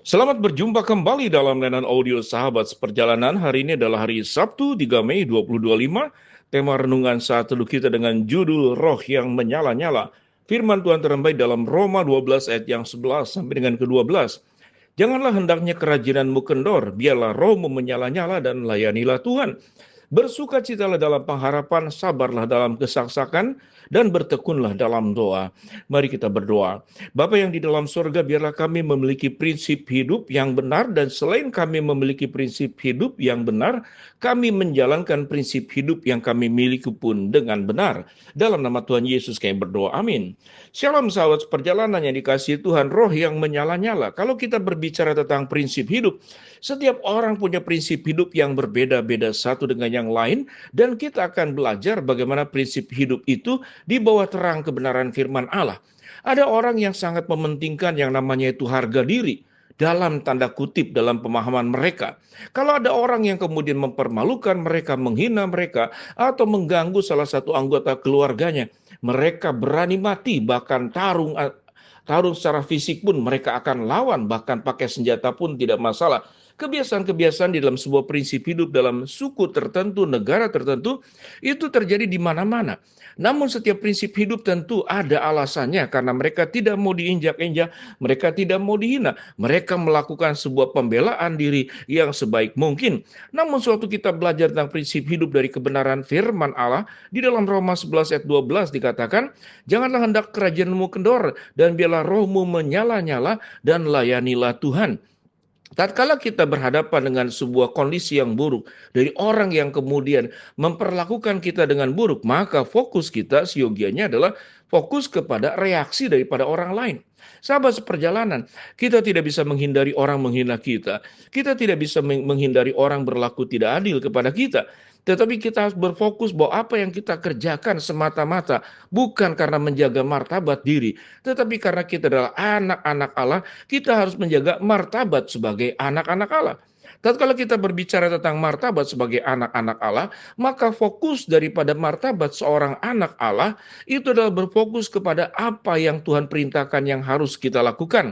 Selamat berjumpa kembali dalam layanan audio Sahabat Seperjalanan. Hari ini adalah hari Sabtu 3 Mei 2025. Tema renungan saat teduh kita dengan judul Roh yang Menyala-nyala. Firman Tuhan terbaik dalam Roma 12 ayat yang 11 sampai dengan ke-12. Janganlah hendaknya kerajinanmu kendor, biarlah rohmu menyala-nyala dan layanilah Tuhan. Bersukacitalah dalam pengharapan, sabarlah dalam kesaksakan, dan bertekunlah dalam doa. Mari kita berdoa. Bapa yang di dalam surga, biarlah kami memiliki prinsip hidup yang benar, dan selain kami memiliki prinsip hidup yang benar, kami menjalankan prinsip hidup yang kami miliki pun dengan benar. Dalam nama Tuhan Yesus kami berdoa, amin. Shalom sahabat seperjalanan yang dikasihi Tuhan, roh yang menyala-nyala. Kalau kita berbicara tentang prinsip hidup, setiap orang punya prinsip hidup yang berbeda-beda satu dengan yang lain, dan kita akan belajar bagaimana prinsip hidup itu di bawah terang kebenaran firman Allah. Ada orang yang sangat mementingkan yang namanya itu harga diri, dalam tanda kutip dalam pemahaman mereka. Kalau ada orang yang kemudian mempermalukan mereka, menghina mereka, atau mengganggu salah satu anggota keluarganya, mereka berani mati, bahkan tarung secara fisik pun mereka akan lawan, bahkan pakai senjata pun tidak masalah. Kebiasaan-kebiasaan di dalam sebuah prinsip hidup dalam suku tertentu, negara tertentu, itu terjadi di mana-mana. Namun setiap prinsip hidup tentu ada alasannya, karena mereka tidak mau diinjak-injak, mereka tidak mau dihina, mereka melakukan sebuah pembelaan diri yang sebaik mungkin. Namun suatu kita belajar tentang prinsip hidup dari kebenaran firman Allah, di dalam Roma 11 ayat 12 dikatakan, janganlah hendak kerajaanmu kendor, dan biarlah rohmu menyala-nyala, dan layanilah Tuhan. Tatkala kita berhadapan dengan sebuah kondisi yang buruk dari orang yang kemudian memperlakukan kita dengan buruk, maka fokus kita siogianya adalah fokus kepada reaksi daripada orang lain. Sahabat seperjalanan, kita tidak bisa menghindari orang menghina kita. Kita tidak bisa menghindari orang berlaku tidak adil kepada kita. Tetapi kita harus berfokus bahwa apa yang kita kerjakan semata-mata bukan karena menjaga martabat diri, tetapi karena kita adalah anak-anak Allah, kita harus menjaga martabat sebagai anak-anak Allah. Tatkala kita berbicara tentang martabat sebagai anak-anak Allah, maka fokus daripada martabat seorang anak Allah itu adalah berfokus kepada apa yang Tuhan perintahkan yang harus kita lakukan.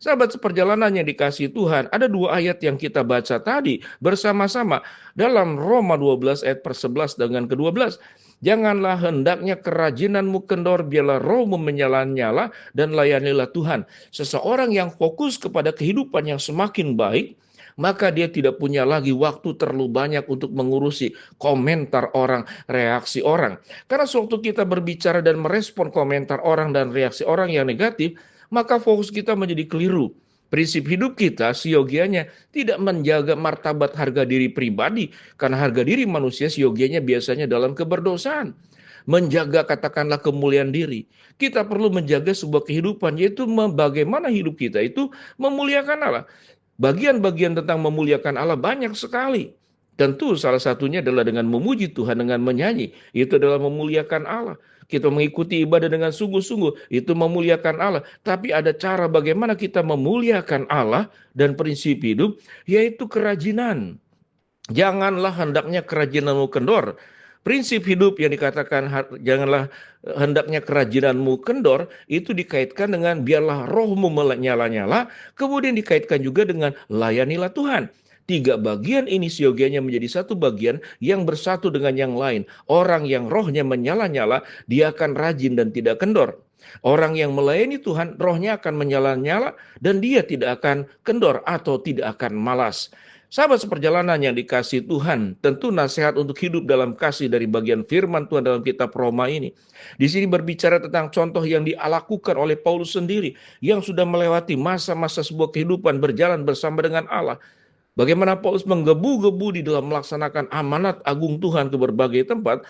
Sahabat seperjalanan yang dikasihi Tuhan, ada dua ayat yang kita baca tadi bersama-sama dalam Roma 12 ayat per-11 dengan ke-12. Janganlah hendaknya kerajinanmu kendor, biarlah rohmu menyala-nyala, dan layanilah Tuhan. Seseorang yang fokus kepada kehidupan yang semakin baik, maka dia tidak punya lagi waktu terlalu banyak untuk mengurusi komentar orang, reaksi orang. Karena sewaktu kita berbicara dan merespon komentar orang dan reaksi orang yang negatif, maka fokus kita menjadi keliru. Prinsip hidup kita siogianya tidak menjaga martabat harga diri pribadi, karena harga diri manusia siogianya biasanya dalam keberdosaan. Menjaga katakanlah kemuliaan diri. Kita perlu menjaga sebuah kehidupan, yaitu bagaimana hidup kita itu memuliakan Allah. Bagian-bagian tentang memuliakan Allah banyak sekali. Tentu salah satunya adalah dengan memuji Tuhan, dengan menyanyi. Itu adalah memuliakan Allah. Kita mengikuti ibadah dengan sungguh-sungguh, itu memuliakan Allah. Tapi ada cara bagaimana kita memuliakan Allah dan prinsip hidup, yaitu kerajinan. Janganlah hendaknya kerajinanmu kendor. Prinsip hidup yang dikatakan janganlah hendaknya kerajinanmu kendor, itu dikaitkan dengan biarlah rohmu menyala-nyala, kemudian dikaitkan juga dengan layanilah Tuhan. Tiga bagian ini siogianya menjadi satu bagian yang bersatu dengan yang lain. Orang yang rohnya menyala-nyala, dia akan rajin dan tidak kendor. Orang yang melayani Tuhan, rohnya akan menyala-nyala dan dia tidak akan kendor atau tidak akan malas. Sahabat seperjalanan yang dikasihi Tuhan, tentu nasihat untuk hidup dalam kasih dari bagian firman Tuhan dalam kitab Roma ini. Di sini berbicara tentang contoh yang dilakukan oleh Paulus sendiri, yang sudah melewati masa-masa sebuah kehidupan berjalan bersama dengan Allah. Bagaimana Paulus menggebu-gebu di dalam melaksanakan amanat agung Tuhan ke berbagai tempat,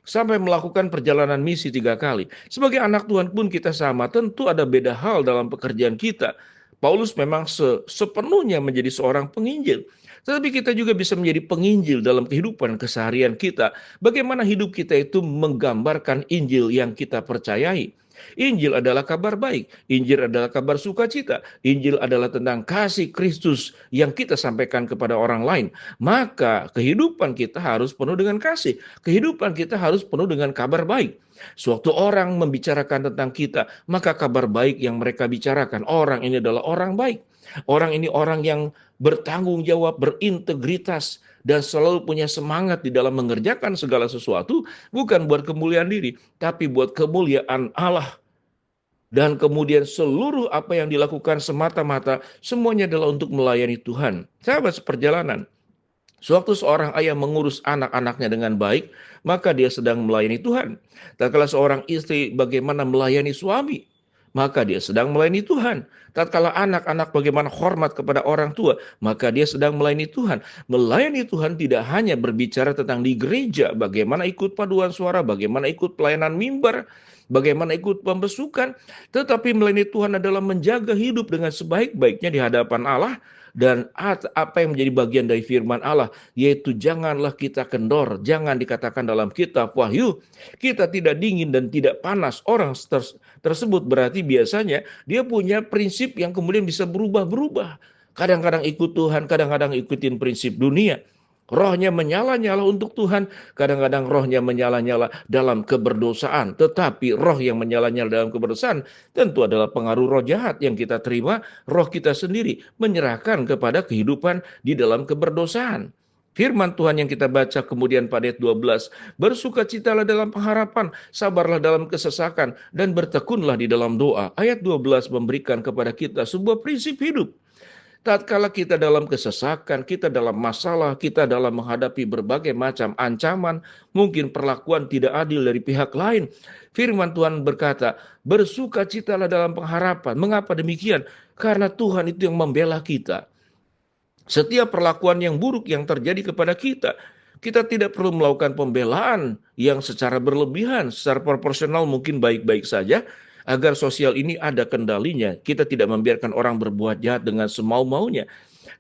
sampai melakukan perjalanan misi 3 kali. Sebagai anak Tuhan pun kita sama, tentu ada beda hal dalam pekerjaan kita. Paulus memang sepenuhnya menjadi seorang penginjil. Tetapi kita juga bisa menjadi penginjil dalam kehidupan keseharian kita. Bagaimana hidup kita itu menggambarkan Injil yang kita percayai. Injil adalah kabar baik. Injil adalah kabar sukacita. Injil adalah tentang kasih Kristus yang kita sampaikan kepada orang lain. Maka kehidupan kita harus penuh dengan kasih. Kehidupan kita harus penuh dengan kabar baik. Suatu orang membicarakan tentang kita, maka kabar baik yang mereka bicarakan, orang ini adalah orang baik. Orang ini orang yang bertanggung jawab, berintegritas, dan selalu punya semangat di dalam mengerjakan segala sesuatu, bukan buat kemuliaan diri, tapi buat kemuliaan Allah. Dan kemudian seluruh apa yang dilakukan semata-mata semuanya adalah untuk melayani Tuhan. Sahabat seperjalanan, sewaktu seorang ayah mengurus anak-anaknya dengan baik, maka dia sedang melayani Tuhan. Tatkala seorang istri bagaimana melayani suami, maka dia sedang melayani Tuhan. Tatkala anak-anak bagaimana hormat kepada orang tua, maka dia sedang melayani Tuhan. Melayani Tuhan tidak hanya berbicara tentang di gereja, bagaimana ikut paduan suara, bagaimana ikut pelayanan mimbar, bagaimana ikut pembesukan, tetapi melayani Tuhan adalah menjaga hidup dengan sebaik-baiknya di hadapan Allah. Dan apa yang menjadi bagian dari firman Allah, yaitu janganlah kita kendor. Jangan dikatakan dalam kitab Wahyu, kita tidak dingin dan tidak panas. Orang tersebut berarti biasanya dia punya prinsip yang kemudian bisa berubah-berubah. Kadang-kadang ikut Tuhan, kadang-kadang ikutin prinsip dunia. Rohnya menyala-nyala untuk Tuhan, kadang-kadang rohnya menyala-nyala dalam keberdosaan. Tetapi roh yang menyala-nyala dalam keberdosaan tentu adalah pengaruh roh jahat yang kita terima, roh kita sendiri menyerahkan kepada kehidupan di dalam keberdosaan. Firman Tuhan yang kita baca kemudian pada ayat 12, bersukacitalah dalam pengharapan, sabarlah dalam kesesakan, dan bertekunlah di dalam doa. Ayat 12 memberikan kepada kita sebuah prinsip hidup. Tatkala kita dalam kesesakan, kita dalam masalah, kita dalam menghadapi berbagai macam ancaman, mungkin perlakuan tidak adil dari pihak lain, firman Tuhan berkata, bersukacitalah dalam pengharapan. Mengapa demikian? Karena Tuhan itu yang membela kita. Setiap perlakuan yang buruk yang terjadi kepada kita, kita tidak perlu melakukan pembelaan yang secara berlebihan, secara proporsional mungkin baik-baik saja. Agar sosial ini ada kendalinya, kita tidak membiarkan orang berbuat jahat dengan semau-maunya.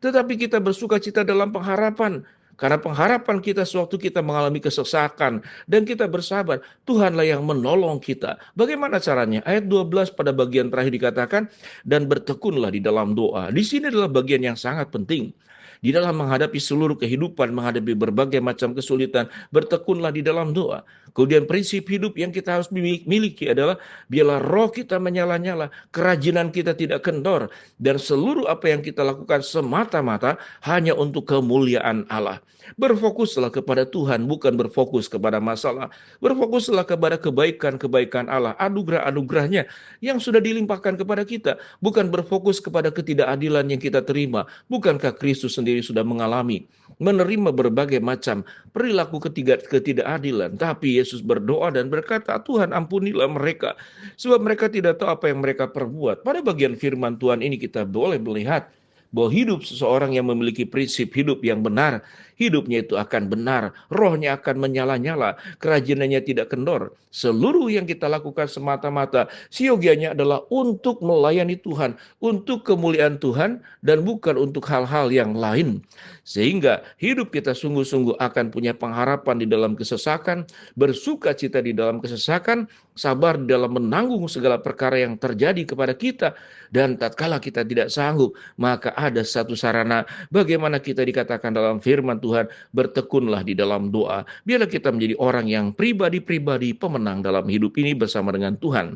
Tetapi kita bersukacita dalam pengharapan. Karena pengharapan kita sewaktu kita mengalami kesesakan dan kita bersabar, Tuhanlah yang menolong kita. Bagaimana caranya? Ayat 12 pada bagian terakhir dikatakan, dan bertekunlah di dalam doa. Di sini adalah bagian yang sangat penting. Di dalam menghadapi seluruh kehidupan, menghadapi berbagai macam kesulitan, bertekunlah di dalam doa. Kemudian prinsip hidup yang kita harus miliki adalah, biarlah roh kita menyala-nyala, kerajinan kita tidak kendor, dan seluruh apa yang kita lakukan semata-mata hanya untuk kemuliaan Allah. Berfokuslah kepada Tuhan, bukan berfokus kepada masalah. Berfokuslah kepada kebaikan-kebaikan Allah, anugerah-anugerahnya yang sudah dilimpahkan kepada kita. Bukan berfokus kepada ketidakadilan yang kita terima. Bukankah Kristus sendiri sudah mengalami, menerima berbagai macam perilaku ketidakadilan. Tapi Yesus berdoa dan berkata, Tuhan ampunilah mereka, sebab mereka tidak tahu apa yang mereka perbuat. Pada bagian firman Tuhan ini kita boleh melihat bahwa hidup seseorang yang memiliki prinsip hidup yang benar, hidupnya itu akan benar, rohnya akan menyala-nyala, kerajinannya tidak kendor. Seluruh yang kita lakukan semata-mata siogianya adalah untuk melayani Tuhan, untuk kemuliaan Tuhan, dan bukan untuk hal-hal yang lain. Sehingga hidup kita sungguh-sungguh akan punya pengharapan di dalam kesesakan, bersukacita di dalam kesesakan, sabar di dalam menanggung segala perkara yang terjadi kepada kita. Dan tatkala kita tidak sanggup, maka ada satu sarana bagaimana kita dikatakan dalam firman Tuhan, bertekunlah di dalam doa. Biarlah kita menjadi orang yang pribadi-pribadi pemenang dalam hidup ini bersama dengan Tuhan.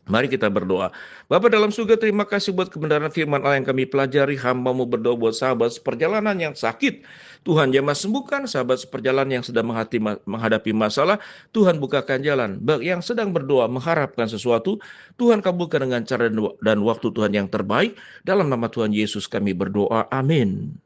Mari kita berdoa. Bapa dalam surga, terima kasih buat kebenaran firman Allah yang kami pelajari. Hamba-Mu berdoa buat sahabat seperjalanan yang sakit. Tuhan jamah sembuhkan, sahabat seperjalanan yang sedang menghadapi masalah. Tuhan bukakan jalan. Bagi yang sedang berdoa mengharapkan sesuatu, Tuhan kabulkan dengan cara dan waktu Tuhan yang terbaik. Dalam nama Tuhan Yesus kami berdoa. Amin.